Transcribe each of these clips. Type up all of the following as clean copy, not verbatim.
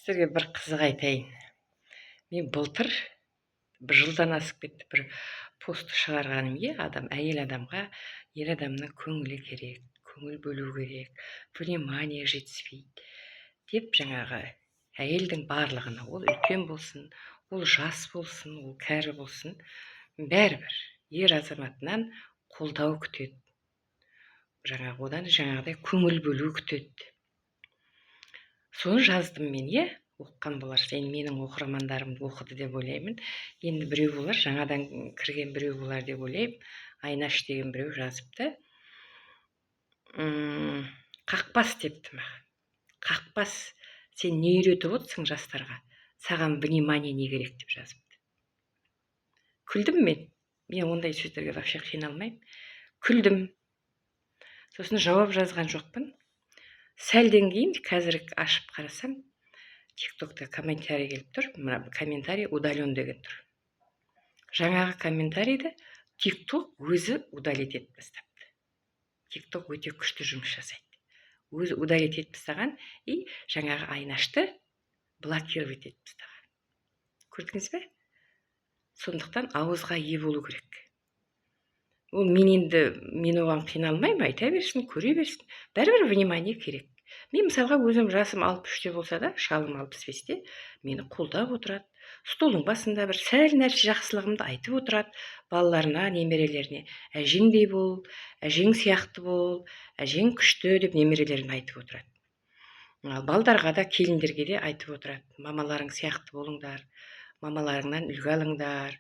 Сіздерге бір қызық айтайын. Мен былтыр бір жылдан асып кетті бір пост шығарғаным, әйел адамға ер адамның көңілі керек, көңіл бөлу керек, внимание жетіспейді деп жаңағы әйелдің барлығына, ол үлкен болсын, ол жас болсын, ол кәрі болсын, бәрібір ер азаматынан қолдау күтеді. Одан жаңағыдай көңіл бөлу күтеді. Соны жаздым мен, оқыған боларсыз. Енді менің оқырмандарым оқыды деп ойлаймын. Енді біреу болар, жаңадан кірген біреу болар деп ойлаймын. Айнаш деген біреу жазыпты. Қақпас депті маған. Қақпас, сен не үйретіп отырсың жастарға? Саған внимание не керек деп жазыпты. Күлдім мен. Мен ондай сөздерге вообще қиналмаймын. Күлдім. Сосын жауап жазған жоқпын. Сәлден кейін қазір ашып қарасам, тиктокта комментарий келіп тұр. Мына комментарий удален деген тұр. Жаңағы комментарийді тикток өзі удалить етіп бастапты. Тикток өте күшті жұмыс жасайды. Өзі удалить етіп бастаған и жаңағы Айнашты блокировать етіп бастаған. Көрдіңіз бе? Сондықтан ауызға ие болу керек. Ол мен оған қиналмаймын, айта берсін, көре берсін. Бәрібір внимание керек. Мен мысалға өзім жасым 63-те болса да, шалым 65-те, мені қолдап отырады. Столдың басында бір сәл нәрсе жақсылығымды айтып отырады. Балаларына, немерелеріне, әжеңдей бол, әжең сияқты бол, әжең күшті деп немерелеріне айтып отырады. Балдарға да, келіндерге де айтып отырады. Мамаларың сияқты болыңдар, мамаларыңнан үлгі алыңдар.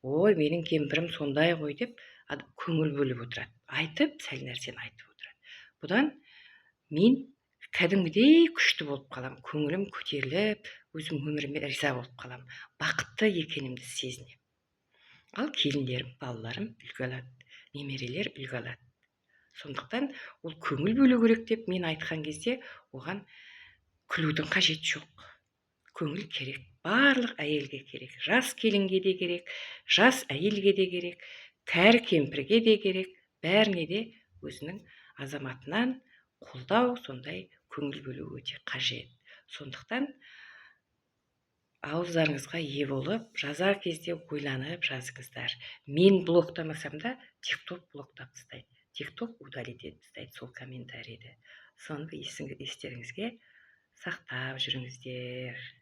Ой, менің кемпірім сондай ғой деп көңіл бөліп отырады. Айтып, сәл нәрсені айтып отырады. Бұдан мен кәдімгідей күшті болып қалам. Көңілім көтеріліп, өзім өміріме риза болып қалам. Бақытты екенімді сезінем. Ал келіндерім, балаларым үлгі алады, немерелер үлгі алады. Сондықтан ол көңіл бөлу керек деп мен айтқан кезде оған күлудің қажеті жоқ. Көңіл керек. Барлық әйелге керек. Жас келінге де керек, жас әйелге де керек, кәрі кемпірге де керек. Бәріне де өзінің азаматынан қолдау, сондай көңіл бөлу өте қажет. Сондықтан ауыздарыңызға ие болып, жазар кезде ойланып жазыңыздар. Мен блоктамасам да, тикток блоктап тастайды. Тикток удалить етіп тастайды сол комментарийді. Соны естеріңізге сақтап жүріңіздер.